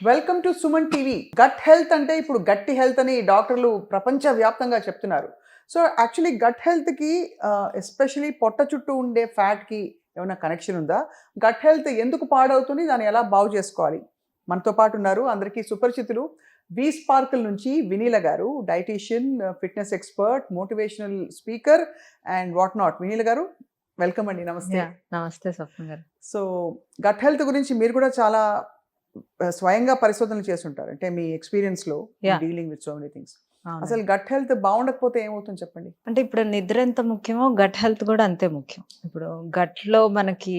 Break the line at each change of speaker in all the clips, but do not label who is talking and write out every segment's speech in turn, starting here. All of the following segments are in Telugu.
Welcome to Suman TV. Gut health అంటే ఇప్పుడు గట్టి హెల్త్ అని డాక్టర్లు ప్రపంచవ్యాప్తంగా చెప్తున్నారు. సో యాక్చువల్లీ గట్ హెల్త్కి ఎస్పెషలీ పొట్ట చుట్టూ ఉండే ఫ్యాట్కి ఏమైనా కనెక్షన్ ఉందా? గట్ హెల్త్ ఎందుకు పాడవుతుంది, దాన్ని ఎలా బాగు చేసుకోవాలి? మనతో పాటు ఉన్నారు అందరికీ సుపరిచితులు వి స్పార్కిల్ నుంచి Vineela garu, dietitian, fitness expert, motivational speaker and what not. Vineela garu, welcome అండి. నమస్తే.
నమస్తే స్వప్న గారు.
సో గట్ హెల్త్ గురించి మీరు కూడా చాలా స్వయంగా పరిశోధనలు చేస్తుంటారు, అంటే మీ ఎక్స్పీరియన్స్లో dealing with so many things. అసలు గట్ హెల్త్ బాగుండకపోతే ఏమవుతుంది చెప్పండి?
అంటే ఇప్పుడు నిద్ర ఎంత ముఖ్యమో గట్ హెల్త్ కూడా అంతే ముఖ్యం. ఇప్పుడు గట్లో మనకి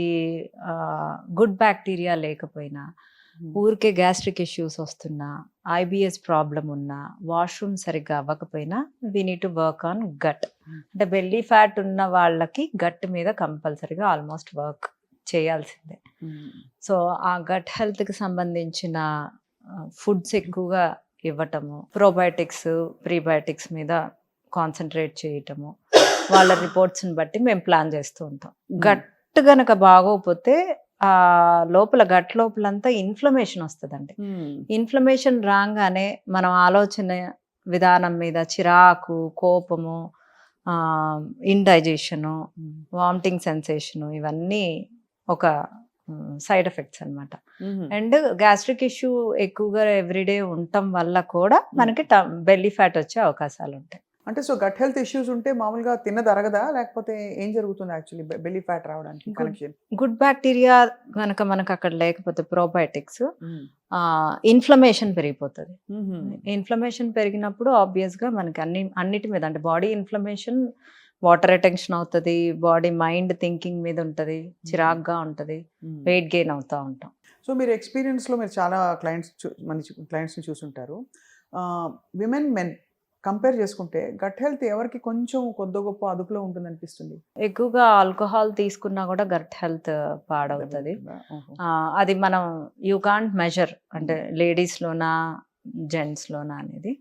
గుడ్ బ్యాక్టీరియా లేకపోయినా, ఊరికే గ్యాస్ట్రిక్ ఇష్యూస్ వస్తున్నా, ఐబిఎస్ ప్రాబ్లం ఉన్నా, వాష్రూమ్ సరిగ్గా అవ్వకపోయినా we need to work on gut. అంటే బెల్లీ ఫ్యాట్ ఉన్న వాళ్ళకి గట్ మీద కంపల్సరీగా ఆల్మోస్ట్ వర్క్ చేయాల్సిందే. సో ఆ గట్ హెల్త్కి సంబంధించిన ఫుడ్స్ ఎక్కువగా ఇవ్వటము, ప్రోబయోటిక్స్ ప్రీబయోటిక్స్ మీద కాన్సన్ట్రేట్ చేయటము, వాళ్ళ రిపోర్ట్స్ని బట్టి మేము ప్లాన్ చేస్తూ ఉంటాం. గట్ గనక బాగోకపోతే ఆ లోపల గట్ లోపలంతా ఇన్ఫ్లమేషన్ వస్తుందండి. ఇన్ఫ్లమేషన్ రాగానే మనం ఆలోచన విధానం మీద చిరాకు, కోపము, ఇండైజెషను, వామిటింగ్ సెన్సేషను, ఇవన్నీ ఒక సైడ్ ఎఫెక్ట్స్ అనమాట. అండ్ గ్యాస్ట్రిక్ ఇష్యూ ఎక్కువగా ఎవ్రీడే ఉండటం వల్ల కూడా మనకి బెల్లీ ఫ్యాట్ వచ్చే అవకాశాలు ఉంటాయి.
అంటే సో గట్ హెల్త్ ఇష్యూస్ ఉంటే మామూలుగా తిన్నది అరగదా, లేకపోతే ఏం జరుగుతుంది యాక్చువల్లీ బెల్లీ ఫ్యాట్ రావడానికి కనెక్షన్?
గుడ్ బ్యాక్టీరియా కనుక మనకు అక్కడ లేకపోతే ప్రోబయోటిక్స్, ఇన్ఫ్లమేషన్ పెరిగిపోతుంది. ఇన్ఫ్లమేషన్ పెరిగినప్పుడు ఆబ్వియస్గా మనకి అన్నిటి మీద, అంటే బాడీ ఇన్ఫ్లమేషన్, వాటర్ రిటెన్షన్ అవుతుంది, బాడీ మైండ్ థింకింగ్ మీద ఉంటుంది, చిరాగ్గా ఉంటుంది, వెయిట్ గెయిన్ అవుతూ ఉంటాం.
సో మీరు ఎక్స్పీరియన్స్లో మీరు చాలా మంచి క్లయింట్స్ని చూసుంటారు. విమెన్, మెన్ కంపేర్ చేసుకుంటే గట్ హెల్త్ ఎవరికి కొంచెం కొద్ది గొప్ప అదుపులో ఉంటుంది అనిపిస్తుంది?
ఎక్కువగా ఆల్కహాల్ తీసుకున్నా కూడా గట్ హెల్త్ పాడవుతుంది. అది మనం యూ కాంట్ మెజర్, అంటే లేడీస్లోనా జెంట్స్లోనా అనేది.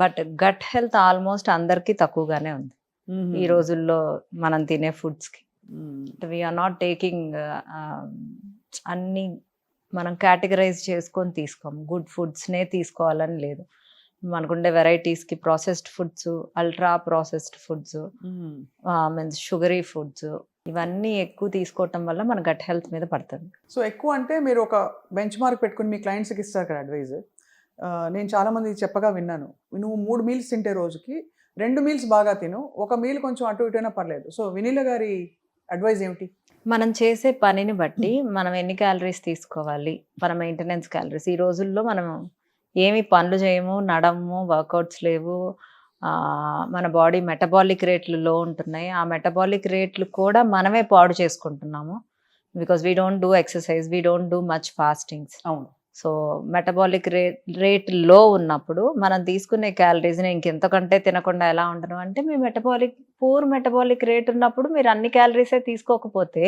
బట్ గట్ హెల్త్ ఆల్మోస్ట్ అందరికీ తక్కువగానే ఉంది ఈ రోజుల్లో మనం తినే ఫుడ్స్కి. వీఆర్ నాట్ టేకింగ్ అన్ని మనం కేటగరైజ్ చేసుకొని తీసుకోము. గుడ్ ఫుడ్స్నే తీసుకోవాలని లేదు. మనకుండే వెరైటీస్కి processed foods, ultra processed foods, means sugary foods, ఇవన్నీ ఎక్కువ తీసుకోవటం వల్ల మన గట్ హెల్త్ మీద పడుతుంది.
సో ఎక్కువ అంటే మీరు ఒక బెంచ్ మార్క్ పెట్టుకుని మీ క్లయింట్స్కి ఇస్తారు కదా అడ్వైజ్. నేను చాలామంది చెప్పగా విన్నాను, నువ్వు 3 మీల్స్ తింటే రోజుకి 2 మీల్స్ బాగా తిను, ఒక మీల్ కొంచెం అటు ఇటు అయినా పర్లేదు. సో వినీల గారి అడ్వైజ్ ఏమిటి?
మనం చేసే పనిని బట్టి మనం ఎన్ని క్యాలరీస్ తీసుకోవాలి, మన మెయింటెనెన్స్ క్యాలరీస్. ఈ రోజుల్లో మనం ఏమి పనులు చేయము, నడము, వర్కౌట్స్ లేవు, మన బాడీ మెటబాలిక్ రేట్లు లో ఉంటున్నాయి. ఆ మెటబాలిక్ రేట్లు కూడా మనమే పాడు చేసుకుంటున్నాము. Because we don't do exercise, we don't do much fastings.
అవును.
సో మెటబాలిక్ రేట్ లో ఉన్నప్పుడు మనం తీసుకునే క్యాలరీస్ని ఇంకెంతకంటే తినకుండా ఎలా ఉండను అంటే, మీ పూర్ మెటబాలిక్ రేట్ ఉన్నప్పుడు మీరు అన్ని క్యాలరీసే తీసుకోకపోతే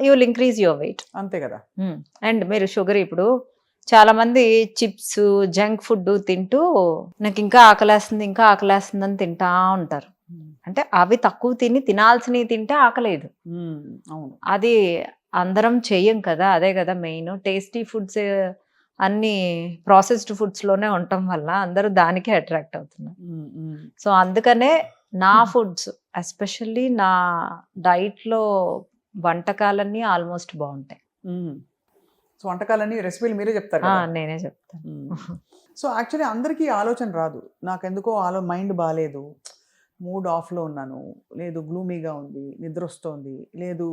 you will increase your weight.
అంతే కదా.
అండ్ మీరు షుగర్, ఇప్పుడు చాలా మంది చిప్స్, జంక్ ఫుడ్ తింటూ నాకు ఇంకా ఆకలేస్తుంది అని తింటా ఉంటారు. అంటే అవి తక్కువ తినాల్సినవి తింటే ఆకలేదు. అది అందరం చెయ్యం కదా, అదే కదా మెయిన్. టేస్టీ ఫుడ్స్ అన్ని ప్రాసెస్డ్ ఫుడ్స్లోనే ఉండటం వల్ల అందరూ దానికే అట్రాక్ట్ అవుతున్నారు. సో అందుకనే నా ఫుడ్స్, ఎస్పెషల్లీ నా డైట్లో వంటకాలన్నీ ఆల్మోస్ట్ బాగుంటాయి.
సో వంటకాలన్నీ రెసిపీలు మీరే చెప్తారు?
నేనే చెప్తాను.
సో యాక్చువల్లీ అందరికీ ఆలోచన రాదు. నాకెందుకో మైండ్ బాగాలేదు, మూడ్ ఆఫ్లో ఉన్నాను, లేదు గ్లూమీగా ఉంది, నిద్ర వస్తుంది, లేదు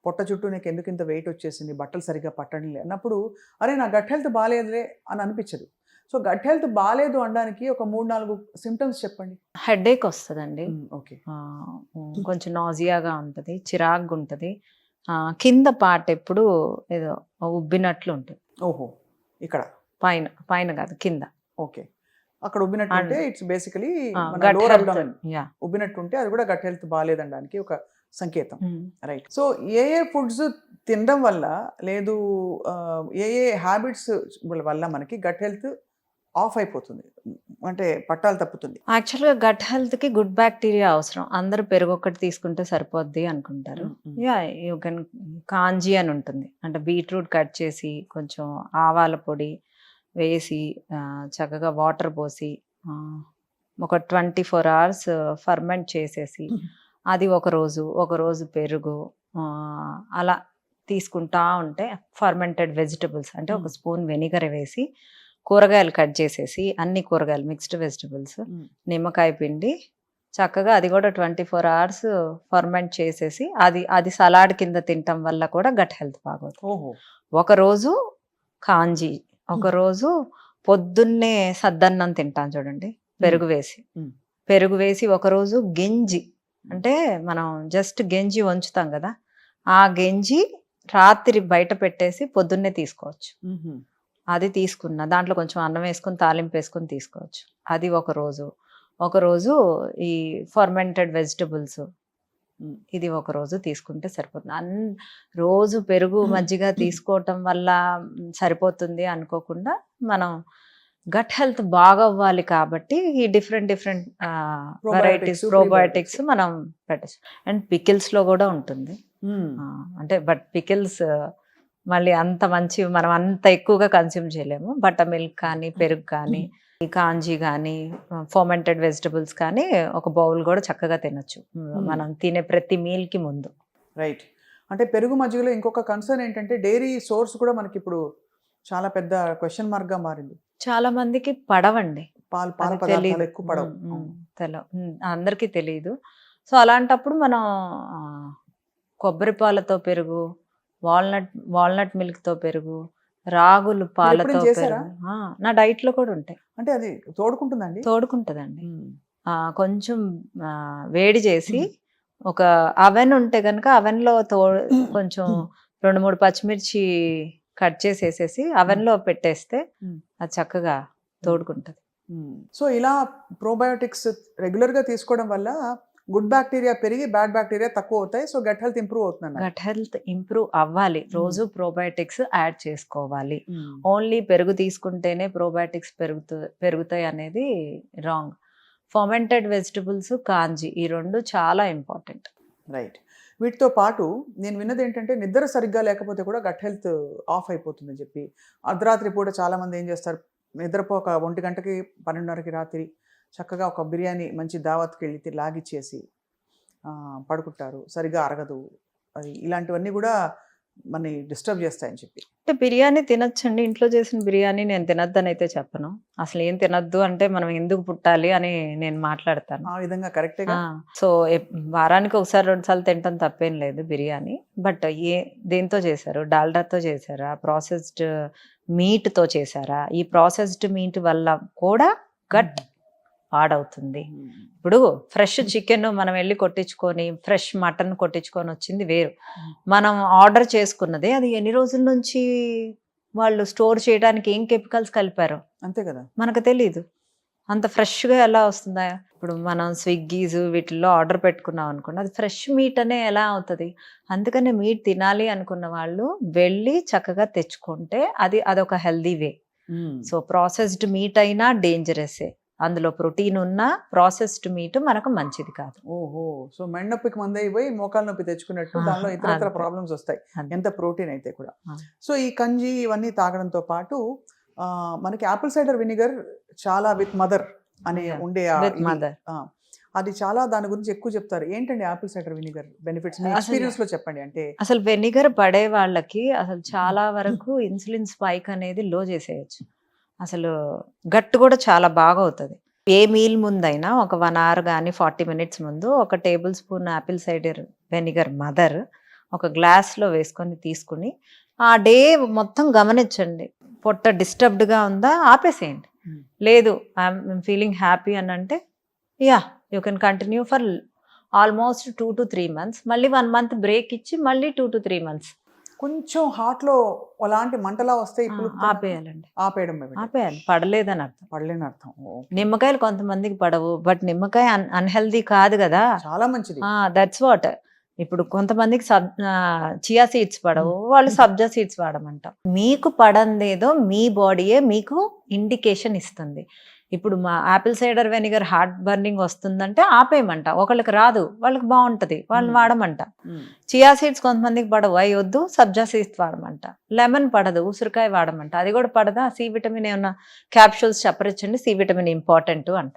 పొట్ట చుట్టూ నాకు ఎందుకు ఇంత వెయిట్ వచ్చేసింది, బట్టలు సరిగ్గా పట్టడం లేదు అన్నప్పుడు, అరే నా గట్ హెల్త్ బాగాలేదులే అని అనిపించదు. సో గట్ హెల్త్ బాగాలేదు అనడానికి ఒక 3-4 సిమ్టమ్స్ చెప్పండి.
హెడేక్ వస్తుందండి.
ఓకే.
కొంచెం నాజియాగా ఉంటుంది, చిరాగ్గా ఉంటుంది, కింద పార్ట్ ఎప్పుడు ఏదో ఉబ్బినట్లు ఉంటుంది.
ఓహో, ఇక్కడ
పైన కాదు, కింద.
ఓకే, అక్కడ ఉబ్బినట్టు ఉంటే ఇట్స్ బేసికలీ ఉబ్బినట్టు ఉంటే అది కూడా గట్ హెల్త్ బాగాలేదనడానికి ఒక సంకేతం. రైట్. సో ఏ ఫుడ్స్ తినడం వల్ల, లేదు ఏ హ్యాబిట్స్ వల్ల మనకి గట్ హెల్త్ ఆఫ్ అయిపోతుంది, అంటే పట్టాలు తప్పుతుంది.
యాక్చువల్‌గా గట్ హెల్త్‌కి గుడ్ బ్యాక్టీరియా అవసరం. అందరూ పెరుగు ఒక్కటి తీసుకుంటే సరిపోద్ది అనుకుంటారు. యాహ్! యూ కెన్ కాంజీ అని ఉంటుంది. అంటే బీట్రూట్ కట్ చేసి కొంచెం ఆవాల పొడి వేసి చక్కగా వాటర్ పోసి ఒక 24 అవర్స్ ఫర్మెంట్ చేసేసి అది ఒకరోజు పెరుగు అలా తీసుకుంటా ఉంటే ఫర్మెంటెడ్ వెజిటబుల్స్ అంటే ఒక స్పూన్ వెనిగర్ వేసి కూరగాయలు కట్ చేసేసి అన్ని కూరగాయలు మిక్స్డ్ వెజిటబుల్స్ నిమ్మకాయ పిండి చక్కగా అది కూడా 24 అవర్స్ ఫర్మెంట్ చేసేసి అది సలాడ్ కింద తినటం వల్ల కూడా గట్ హెల్త్ బాగోతుంది. ఒకరోజు కాంజీ, ఒకరోజు పొద్దున్నే సద్దన్నం తింటాం చూడండి పెరుగు వేసి ఒకరోజు గెంజి అంటే మనం జస్ట్ గెంజి వంచుతాం కదా, ఆ గెంజి రాత్రి బయట పెట్టేసి పొద్దున్నే తీసుకోవచ్చు. అది తీసుకున్న దాంట్లో కొంచెం అన్నం వేసుకొని తాలింపు వేసుకొని తీసుకోవచ్చు. అది ఒకరోజు ఈ ఫర్మెంటెడ్ వెజిటబుల్స్ ఇది ఒకరోజు తీసుకుంటే సరిపోతుంది. రోజు పెరుగు మజ్జిగ తీసుకోవటం వల్ల సరిపోతుంది అనుకోకుండా మనం గట్ హెల్త్ బాగవ్వాలి కాబట్టి ఈ డిఫరెంట్ వెరైటీస్ ప్రోబయోటిక్స్ మనం పెట్టచ్చు. అండ్ పికిల్స్లో కూడా ఉంటుంది. అంటే బట్ పికిల్స్ మళ్ళీ అంత మంచి మనం అంత ఎక్కువగా కన్స్యూమ్ చేయలేము. బటర్ మిల్క్ కానీ పెరుగు కానీ కాంజీ కానీ ఫర్మెంటెడ్ వెజిటబుల్స్ కానీ ఒక బౌల్ కూడా చక్కగా తినొచ్చు మనం తినే ప్రతి మీల్కి ముందు.
రైట్. అంటే పెరుగు మజ్జిగలో ఇంకొక కన్సర్న్ ఏంటంటే డైరీ సోర్స్ కూడా మనకి ఇప్పుడు చాలా పెద్ద క్వశ్చన్ మార్క్గా మారింది.
చాలా మందికి పడవండి,
పాల పదార్థాలు ఎక్కువ పడవు,
అందరికీ తెలియదు. సో అలాంటప్పుడు మనం కొబ్బరి పాలతో పెరుగు, వాల్నట్ మిల్క్ తో పెరుగు, రాగులు పాలతో పెరుగు నా డైట్ లో కూడా ఉంటాయి.
అంటే అది
తోడుకుంటుందండి. కొంచెం వేడి చేసి ఒక అవెన్ ఉంటే కనుక అవెన్ లో కొంచెం 2-3 పచ్చిమిర్చి కట్ చేసేసేసి అవెన్ లో పెట్టేస్తే అది చక్కగా తోడుకుంటది.
సో ఇలా ప్రోబయోటిక్స్ రెగ్యులర్ గా తీసుకోవడం వల్ల గుడ్ బ్యాక్టీరియా పెరిగి బ్యాడ్ బ్యాక్టీరియా తక్కువ అవుతాయి. సో గట్ హెల్త్ ఇంప్రూవ్ అవుతుంది.
గట్ హెల్త్ ఇంప్రూవ్ అవ్వాలి, రోజు ప్రోబయోటిక్స్ యాడ్ చేసుకోవాలి. ఓన్లీ పెరుగు తీసుకుంటేనే ప్రోబయోటిక్స్ పెరుగుతాయి అనేది రాంగ్. ఫర్మెంటెడ్ వెజిటబుల్స్, కాంజీ ఈ రెండు చాలా ఇంపార్టెంట్.
రైట్. వీటితో పాటు నేను విన్నది ఏంటంటే నిద్ర సరిగ్గా లేకపోతే కూడా గట్ హెల్త్ ఆఫ్ అయిపోతుందని చెప్పి, అర్ధరాత్రి పూట చాలామంది ఏం చేస్తారు, నిద్రపోక 1 గంటకి 12:30కి రాత్రి చక్కగా ఒక బిర్యానీ మంచి దావత్కి వెళ్ళి లాగిచ్చేసి పడుకుంటారు, సరిగ్గా అరగదు. అది ఇలాంటివన్నీ కూడా మనని డిస్టర్బ్ చేస్తాయని చెప్పి.
అంటే బిర్యానీ తినొచ్చండి, ఇంట్లో చేసిన బిర్యానీ నేను తినొద్దని అయితే చెప్పను. అసలు ఏం తినొద్దు అంటే మనం ఎందుకు పుట్టాలి అని నేను మాట్లాడతాను.
ఆ విధంగా కరెక్టే.
సో వారానికి 1-2 సార్లు తినటం తప్పేం లేదు బిర్యానీ. బట్ దేంతో చేశారు, డాల్డాతో చేశారా, ప్రాసెస్డ్ మీట్తో చేశారా? ఈ ప్రాసెస్డ్ మీట్ వల్ల కూడా గట్ పాడవుతుంది. ఇప్పుడు ఫ్రెష్ చికెన్ మనం వెళ్ళి కొట్టించుకొని ఫ్రెష్ మటన్ కొట్టించుకొని వచ్చింది వేరు, మనం ఆర్డర్ చేసుకున్నదే అది ఎన్ని రోజుల నుంచి వాళ్ళు స్టోర్ చేయడానికి ఏం కెమికల్స్ కలిపారో
అంతే కదా,
మనకు తెలీదు. అంత ఫ్రెష్గా ఎలా వస్తుందా? ఇప్పుడు మనం స్విగ్గీస్ వీటిల్లో ఆర్డర్ పెట్టుకున్నాం అనుకోండి, అది ఫ్రెష్ మీట్ అనే ఎలా అవుతుంది? అందుకనే మీట్ తినాలి అనుకున్న వాళ్ళు వెళ్ళి చక్కగా తెచ్చుకుంటే అదొక healthy way. So processed meet అయినా డేంజరసే, అందులో ప్రోటీన్ ఉన్న ప్రాసెస్డ్ మీట్ మనకు మంచిది కాదు.
ఓహో, సో మెడ నొప్పికి మందు అయిపోయి మోకాలు నొప్పి తెచ్చుకున్నట్టు దానిలో ఇతర ప్రాబ్లమ్స్ వస్తాయి, ఎంత ప్రోటీన్ అయితే కూడా. సో ఈ కంజీ ఇవన్నీ తాగడంతో పాటు మనకి యాపిల్ సైడర్ వినిగర్ చాలా విత్ మదర్ అనే ఉండే అది చాలా, దాని గురించి ఎక్కువ చెప్తారు. ఏంటండి యాపిల్ సైడర్ వినిగర్ బెనిఫిట్స్ మీ ఎక్స్పీరియన్స్ లో చెప్పండి. అంటే
అసలు వెనిగర్ పడే వాళ్ళకి అసలు చాలా వరకు ఇన్సులిన్ స్పైక్ అనేది లో చేసేయచ్చు. అసలు గట్టు కూడా చాలా బాగా అవుతుంది. ఏ మీల్ ముందైనా ఒక 1 hour కానీ 40 minutes ముందు 1 tablespoon Apple cider vinegar mother ఒక గ్లాస్లో వేసుకొని తీసుకుని ఆ డే మొత్తం గమనించండి. పొట్ట డిస్టర్బ్డ్గా ఉందా ఆపేసేయండి, లేదు ఐఎమ్ ఫీలింగ్ హ్యాపీ అని అంటే you can continue for almost 2 to 3 months. మళ్ళీ 1 month బ్రేక్ ఇచ్చి మళ్ళీ 2 to 3 months.
కొంచెం హార్ట్లో అలాంటి మంటలా వస్తే ఇప్పుడు
ఆపేయాలండి,
ఆపేయాలి.
పడలేదని
అర్థం.
నిమ్మకాయలు కొంతమందికి పడవు, బట్ నిమ్మకాయ అన్హెల్దీ కాదు కదా,
చాలా మంచిది.
That's what. ఇప్పుడు కొంతమందికి చియా సీడ్స్ పడవు, వాళ్ళు సబ్జా సీడ్స్ వాడమంటాం. మీకు పడందేదో మీ బాడీయే మీకు ఇండికేషన్ ఇస్తుంది. ఇప్పుడు మా Apple cider vinegar heart burning వస్తుందంటే ఆపేయమంట. ఒకళ్ళకి రాదు, వాళ్ళకి బాగుంటది, వాళ్ళని వాడమంట. చియా సీడ్స్ కొంతమందికి పడవు, అవి వద్దు, సబ్జా సీడ్స్ వాడమంట. లెమన్ పడదు, ఉసిరికాయ వాడమంట. అది కూడా పడదా, సి విటమిన్ ఏమన్నా క్యాప్సూల్స్ చెప్పరించండి, సి విటమిన్ ఇంపార్టెంట్ అంట.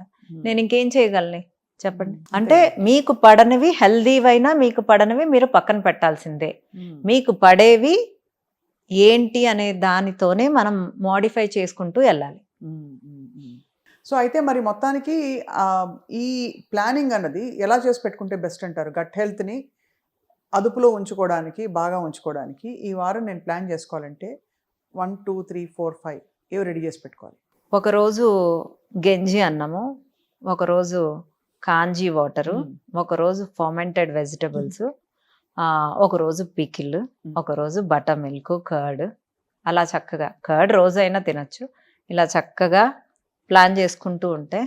నేను ఇంకేం చేయగలను చెప్పండి? అంటే మీకు పడనివి హెల్దీవైనా మీకు పడనివి మీరు పక్కన పెట్టాల్సిందే. మీకు పడేవి ఏంటి అనే దానితోనే మనం మోడిఫై చేసుకుంటూ వెళ్ళాలి.
సో అయితే మరి మొత్తానికి ఈ ప్లానింగ్ అన్నది ఎలా చేసి పెట్టుకుంటే బెస్ట్ అంటారు? గట్ హెల్త్ని అదుపులో ఉంచుకోవడానికి, బాగా ఉంచుకోవడానికి ఈ వారం నేను ప్లాన్ చేసుకోవాలంటే 1 2 3 4 5 ఏవి రెడీ చేసి పెట్టుకోవాలి?
ఒకరోజు గంజి అన్నము, ఒకరోజు కాంజీ వాటరు, ఒకరోజు ఫర్మెంటెడ్ వెజిటబుల్స్, ఒకరోజు పికిల్, ఒకరోజు బటర్ మిల్క్, కర్డ్. అలా చక్కగా కర్డ్ రోజైనా తినచ్చు. ఇలా చక్కగా ప్లాన్ చేసుకుంటూ ఉంటే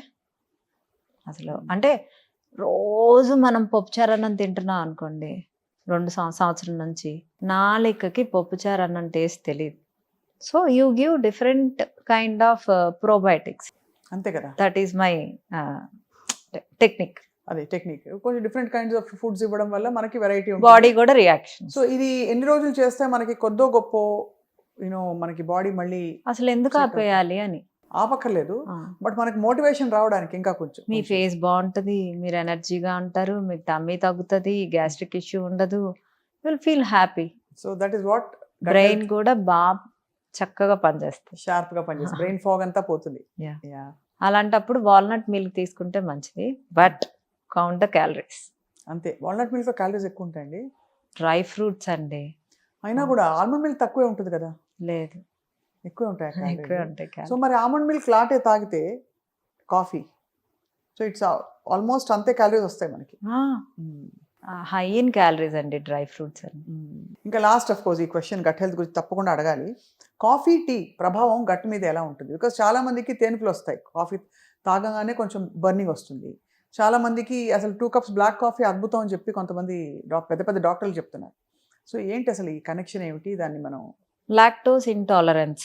అసలు అంటే రోజు మనం పప్పుచారు అన్నం తింటున్నాం అనుకోండి 2 సంవత్సరం నుంచి, నాలుకకి పప్పుచారు అన్నం టేస్ట్ తెలియదు. So you give different kind of probiotics.
అంతే కదా,
దట్ ఈస్ మై టెక్నిక్.
అదే టెక్నిక్. కొంచెం డిఫరెంట్ కైండ్స్ ఆఫ్ ఫుడ్స్ ఇవ్వడం వల్ల మనకి వెరైటీ
బాడీ కూడా రియాక్షన్.
సో ఇది ఎన్ని రోజులు చేస్తే మనకి కొద్దో గొప్ప మనకి బాడీ మళ్ళీ
అసలు ఎందుకు ఆపేయాలి అని
ఆపక్కర్లేదు, బట్ మనకి మోటివేషన్ రావడానికి ఇంకా కొంచెం
మీ ఫేస్ బాగుంటది, మీరు ఎనర్జీగా ఉంటారు, మీకు టమ్మీ తగ్గుతుంది, గ్యాస్ట్రిక్ ఇష్యూ ఉండదు, will feel happy.
So that is what
brain కూడా బాగా చక్కగా పనిచేస్తుంది,
షార్ప్ గా పనిచేస్తుంది, బ్రెయిన్ ఫాగ్ అంతా పోతుంది.
అలాంటప్పుడు వాల్నట్ మిల్క్ తీసుకుంటే మంచిది, బట్ కౌంట్ ద క్యాలరీస్.
అంతే, వాల్నట్ మిల్క్ లో క్యాలరీస్ ఎక్కువ ఉంటాయండి.
డ్రై ఫ్రూట్స్ అండి,
అయినా కూడా ఆల్మండ్ మిల్క్ తక్కువే ఉంటుంది కదా?
లేదు,
ఎక్కువే ఉంటాయి.
ఉంటాయి.
సో మరి ఆల్మండ్ మిల్క్ లాటే తాగితే కాఫీ, సో ఇట్స్ ఆల్మోస్ట్ అంతే క్యాలరీస్ వస్తాయి మనకి.
హై ఇన్ క్యాలరీస్ అండి డ్రై ఫ్రూట్స్ అండి.
ఇంకా లాస్ట్ ఆఫ్ కోర్స్ ఈ క్వశ్చన్ గట్ హెల్త్ గురించి తప్పకుండా అడగాలి. కాఫీ, టీ ప్రభావం గట్ మీద ఎలా ఉంటుంది? బికాస్ చాలా మందికి తేనుపులు వస్తాయి, కాఫీ తాగగానే కొంచెం బర్నింగ్ వస్తుంది. చాలా మందికి అసలు 2 cups బ్లాక్ కాఫీ అద్భుతం అని చెప్పి కొంతమంది పెద్ద పెద్ద డాక్టర్లు చెప్తున్నారు. సో ఏంటి అసలు ఈ కనెక్షన్ ఏమిటి? దాన్ని మనం
లాక్టోస్ ఇంటాలరెన్స్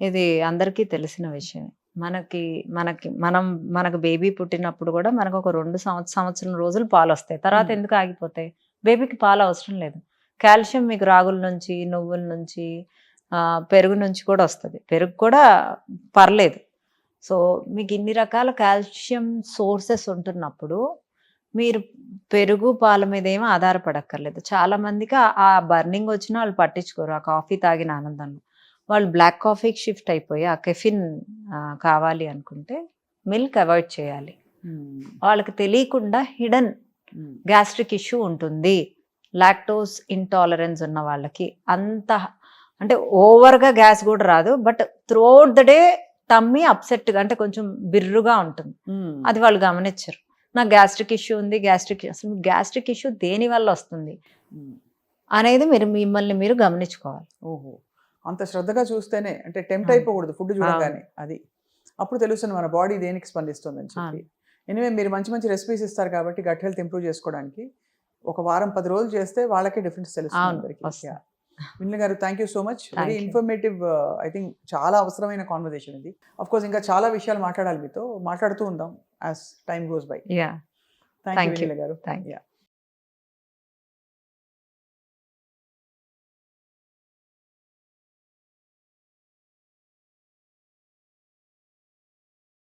ఇది అందరికీ తెలిసిన విషయం. మనకు బేబీ పుట్టినప్పుడు కూడా మనకు ఒక 2 సంవత్సరం రోజులు పాలు వస్తాయి, తర్వాత ఎందుకు ఆగిపోతాయి? బేబీకి పాలు అవసరం లేదు. కాల్షియం మీకు రాగుల నుంచి, నువ్వుల నుంచి, పెరుగు నుంచి కూడా వస్తుంది. పెరుగు కూడా పర్లేదు. సో మీకు ఇన్ని రకాల కాల్షియం సోర్సెస్ ఉంటున్నప్పుడు మీరు పెరుగు, పాల మీద ఏమీ ఆధారపడక్కర్లేదు. చాలా మందికి ఆ బర్నింగ్ వచ్చినా వాళ్ళు పట్టించుకోరు, ఆ కాఫీ తాగిన ఆనందంలో. వాళ్ళు బ్లాక్ కాఫీకి షిఫ్ట్ అయిపోయి ఆ కెఫిన్ కావాలి అనుకుంటే మిల్క్ అవాయిడ్ చేయాలి. వాళ్ళకి తెలియకుండా హిడెన్ గ్యాస్ట్రిక్ ఇష్యూ ఉంటుంది. లాక్టోస్ ఇంటాలరెన్స్ ఉన్న వాళ్ళకి అంత అంటే ఓవర్గా గ్యాస్ కూడా రాదు, but throughout the day tummy అప్సెట్గా అంటే కొంచెం బిర్రుగా ఉంటుంది. అది వాళ్ళు గమనించరు. నాకు గ్యాస్ట్రిక్ ఇష్యూ ఉంది, అసలు గ్యాస్ట్రిక్ ఇష్యూ దేని వల్ల వస్తుంది అనేది మిమ్మల్ని మీరు గమనించుకోవాలి.
ఓహో, అంత శ్రద్ధగా చూస్తేనే, అంటే టెంప్ట్ అయిపోకూడదు ఫుడ్ చూడగానే, అది అప్పుడు తెలుస్తుంది మన బాడీ దేనికి స్పందిస్తుంది అని చెప్పి. ఎనివే మీరు మంచి మంచి రెసిపీస్ ఇస్తారు కాబట్టి గట్ హెల్త్ ఇంప్రూవ్ చేసుకోవడానికి ఒక వారం 10 రోజులు చేస్తే వాళ్ళకే డిఫరెన్స్ తెలుస్తుంది. విన్ల గారు, thank you so much. Very informative, I think చాలా అవసరమైన కాన్వర్సేషన్ ఇది. అఫ్ కోర్స్ ఇంకా చాలా విషయాలు మాట్లాడాలి, మీతో మాట్లాడుతూ ఉందాం as time goes by.
Thank you
Vineela గారు.